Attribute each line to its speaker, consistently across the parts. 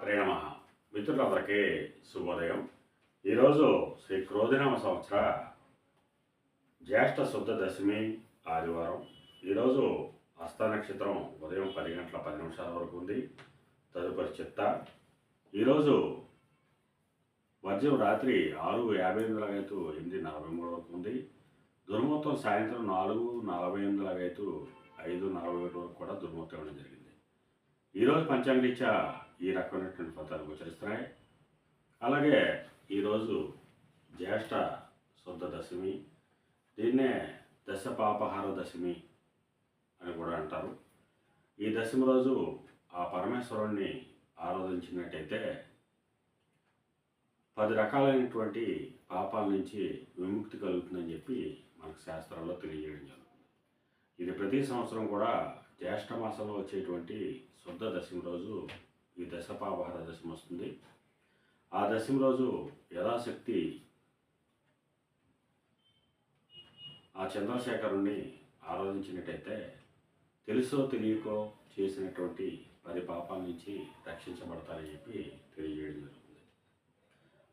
Speaker 1: హరే నమ. మిత్రులందరికీ శుభోదయం. ఈరోజు శ్రీ క్రోధినామ సంవత్సర జ్యేష్ఠ శుద్ధ దశమి ఆదివారం. ఈరోజు హస్త నక్షత్రం ఉదయం 10 గంటల 10 నిమిషాల వరకు ఉంది. తదుపరి చిత్త. ఈరోజు మధ్యం రాత్రి 6:58 8:43 వరకు ఉంది. దుర్ముహూర్తం సాయంత్రం 4:48 5:41 వరకు కూడా దుర్ముహూర్తం ఇవ్వడం జరిగింది. ఈరోజు పంచాంగరీత్యా ఈ రకమైనటువంటి ఫలితాలు గోచరిస్తున్నాయి. అలాగే ఈరోజు జ్యేష్ఠ శుద్ధ దశమి, దీన్నే దశ పాపహార దశమి అని కూడా అంటారు. ఈ దశమి రోజు ఆ పరమేశ్వరుణ్ణి ఆరాధించినట్టయితే 10 రకాలైనటువంటి పాపాల నుంచి విముక్తి కలుగుతుందని చెప్పి మనకు శాస్త్రాల్లో తెలియజేయడం జరుగుతుంది. ఇది ప్రతి సంవత్సరం కూడా జ్యేష్ఠ మాసంలో వచ్చేటువంటి శుద్ధ దశమి రోజు ఈ దశ పాపహార దశమి వస్తుంది. ఆ దశమి రోజు యథాశక్తి ఆ చంద్రశేఖరుణ్ణి ఆరాధించినట్టయితే తెలుసో తెలియకో చేసినటువంటి 10 పాపాల నుంచి రక్షించబడతారని చెప్పి తెలియజేయడం జరుగుతుంది.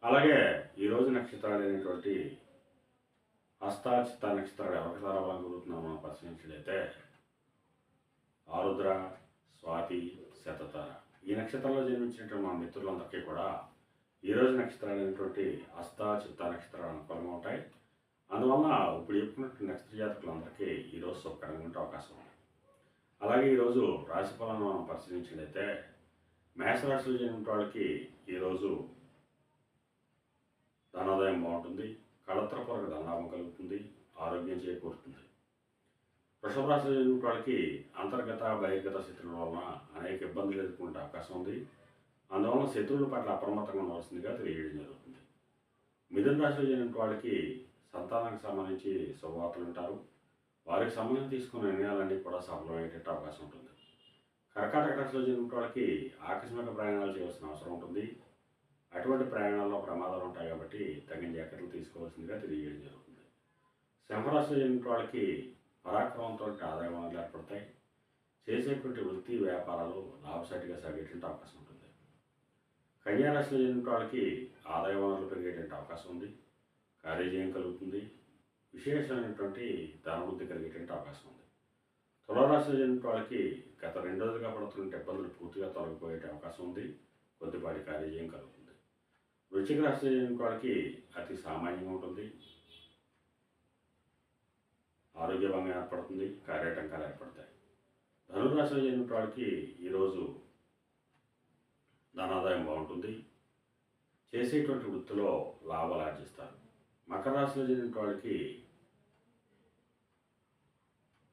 Speaker 1: అలాగే ఈరోజు నక్షత్రాలు అయినటువంటి హస్త చిత్త నక్షత్రాలు ఎవరికి తారాబలం కలుగుతున్నామో మనం పరిశీలించినట్లయితే ఆరుద్ర, స్వాతి, శతతార ఈ నక్షత్రంలో జన్మించినటువంటి మన మిత్రులందరికీ కూడా ఈరోజు నక్షత్రాలు అయినటువంటి హస్త చిత్త నక్షత్రాలు అనుకూలంగా ఉంటాయి. అందువలన ఇప్పుడు చెప్పుకున్నటువంటి నక్షత్ర జాతకులందరికీ ఈరోజు శుభకరంగా ఉండే అవకాశం ఉంది. అలాగే ఈరోజు రాశి ఫలాలను మనం పరిశీలించినట్లయితే మేషరాశిలో జన్మించిన వాళ్ళకి ఈరోజు ధనాదాయం బాగుంటుంది, కళత్రపూర్వక ధనలాభం కలుగుతుంది, ఆరోగ్యం చేకూరుతుంది. వృషభ రాశిలో జన్మించిన వాళ్ళకి అంతర్గత బహిర్గత శత్రువుల వలన అనేక ఇబ్బందులు ఎదుర్కొనే అవకాశం ఉంది. అందువలన శత్రువుల పట్ల అప్రమత్తంగా ఉండవలసిందిగా తెలియజేయడం జరుగుతుంది. మిథున రాశిలో జన్మించిన వాళ్ళకి సంతానానికి సంబంధించి శుభవార్తలు ఉంటారు. వారికి సంబంధించి తీసుకున్న నిర్ణయాలన్నీ కూడా సఫలమయ్యేట అవకాశం ఉంటుంది. కర్కాటక రాశిలో జన్మించిన వాళ్ళకి ఆకస్మిక ప్రయాణాలు చేయవలసిన అవసరం ఉంటుంది. అటువంటి ప్రయాణాల్లో ప్రమాదాలు ఉంటాయి కాబట్టి తగిన జాగ్రత్తలు తీసుకోవాల్సిందిగా తెలియజేయడం జరుగుతుంది. సింహరాశిలో జన్మించిన వాళ్ళకి పరాక్రమంతో ఆదాయ వనరులు ఏర్పడతాయి. చేసేటువంటి వృత్తి వ్యాపారాలు లాభసాటిగా సాగేటువంటి అవకాశం ఉంటుంది. కన్యారాశిలో జన్మించిన వాళ్ళకి ఆదాయ వనరులు పెరిగేటువంటి అవకాశం ఉంది. కార్యజయం కలుగుతుంది. విశేషమైనటువంటి ధనవృద్ధి కలిగేటువంటి అవకాశం ఉంది. తులారాశిలో జన్మించిన వాళ్ళకి గత 2 రోజులుగా పడుతున్న ఇబ్బందులు పూర్తిగా తొలగిపోయే అవకాశం ఉంది. కొద్దిపాటి కార్యజయం కలుగుతుంది. వృశ్చిక రాశిలో జన్మించిన వాళ్ళకి అతి సామాన్యంగా ఉంటుంది. ఆరోగ్యభంగం ఏర్పడుతుంది, కార్యాటంకాలు ఏర్పడతాయి. ధనురాశిలో జన్మించిన వాళ్ళకి ఈరోజు ధనాదాయం బాగుంటుంది. చేసేటువంటి వృత్తిలో లాభాలు ఆర్జిస్తారు. మకర రాశిలో జన్మించిన వాళ్ళకి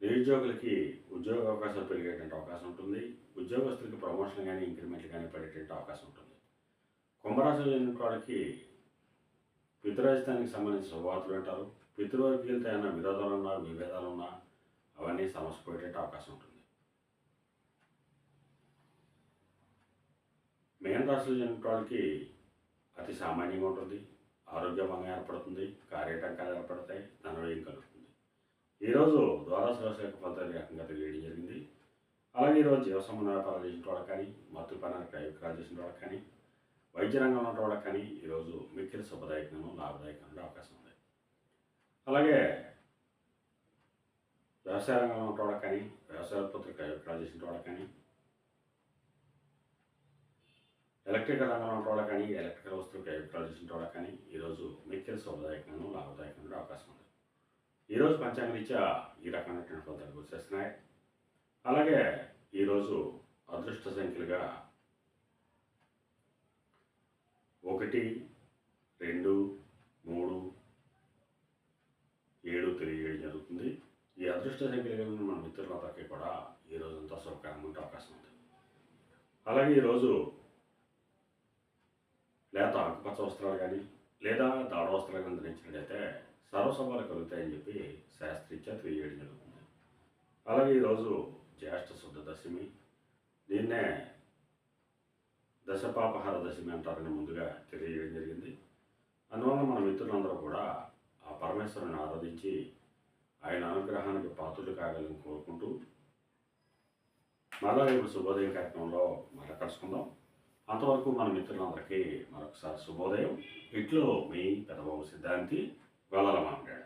Speaker 1: నిరుద్యోగులకి ఉద్యోగ అవకాశాలు పెరిగేటువంటి అవకాశం ఉంటుంది. ఉద్యోగస్తులకి ప్రమోషన్ కానీ ఇంక్రిమెంట్లు కానీ పడేటువంటి అవకాశం ఉంటుంది. కుంభరాశిలో జన్మించిన వాళ్ళకి పితృరాజధానికి సంబంధించిన శుభవార్తలు వింటారు. పితృవర్గీయులతో ఏమైనా విరోధాలున్నా విభేదాలున్నా అవన్నీ సమస్యపోయేట అవకాశం ఉంటుంది. మేన రాశిలో జన్మించిన వాళ్ళకి అతి సామాన్యంగా ఉంటుంది. ఆరోగ్యభంగం ఏర్పడుతుంది, కార్యటంకాలు ఏర్పడతాయి, ధనవ్యయం కలుగుతుంది. ఈరోజు ద్వాదశ రాశి యొక్క ఫలితాలు రకంగా తెలియడం జరిగింది. అలాగే ఈరోజు జీవ సంబంధ వ్యాపారాలు చేసిన వాళ్ళకి కానీ, మత్తు పనానికి క్రయ విక్రయాలు చేసిన వాళ్ళకి కానీ, వైద్య రంగంలో ఉన్న వాళ్ళకి కానీ ఈరోజు మిక్కిలి శుభదాయకంగా లాభదాయకంగా అవకాశం ఉంది. అలాగే వ్యవసాయ రంగంలో ఉన్న వాళ్ళకి కానీ, వ్యవసాయ ఉత్పత్తులు క్రయ విక్రయాలు చేసిన వాళ్ళకి కానీ, ఎలక్ట్రికల్ రంగంలో ఉన్న వాళ్ళకి కానీ, ఎలక్ట్రికల్ వస్తువులు క్రయ విక్రయాలు చేసిన వాళ్ళకి కానీ ఈరోజు మిక్కిలి శుభదాయకంగా లాభదాయకంగా అవకాశం ఉంది. ఈరోజు పంచాంగరీత్యా ఈ రకమైనటువంటి ఫలితాలు గుర్తిస్తున్నాయి. అలాగే ఈరోజు అదృష్ట సంఖ్యలుగా 1, 2, 3, 7 తెలియజేయడం జరుగుతుంది. ఈ అదృష్ట సంఖ్యలు మన మిత్రులందరికీ కూడా ఈ రోజంతా శుభకరంగా ఉండే అవకాశం ఉంది. అలాగే ఈరోజు లేత ఆకుపచ్చ వస్త్రాలు కానీ లేదా దాడ వస్త్రాలు కానీ ధరించినట్టయితే సర్వసభలు కలుగుతాయని చెప్పి శాస్త్రీత్యా తెలియజేయడం జరుగుతుంది. అలాగే ఈరోజు జ్యేష్ఠ శుద్ధ దశమి, దీన్నే దశపాపహార దశమి అంటారని ముందుగా తెలియజేయడం జరిగింది. అందువల్ల మన మిత్రులందరూ కూడా ఆ పరమేశ్వరుని ఆరాధించి ఆయన అనుగ్రహానికి పాత్రులు కాగలని కోరుకుంటూ మరలా రేపు శుభోదయం కార్యక్రమంలో మళ్ళీ కలుసుకుందాం. అంతవరకు మన మిత్రులందరికీ మరొకసారి శుభోదయం. ఇట్లో మీ పెదబాబు సిద్ధాంతి గొల్లల మామిడి.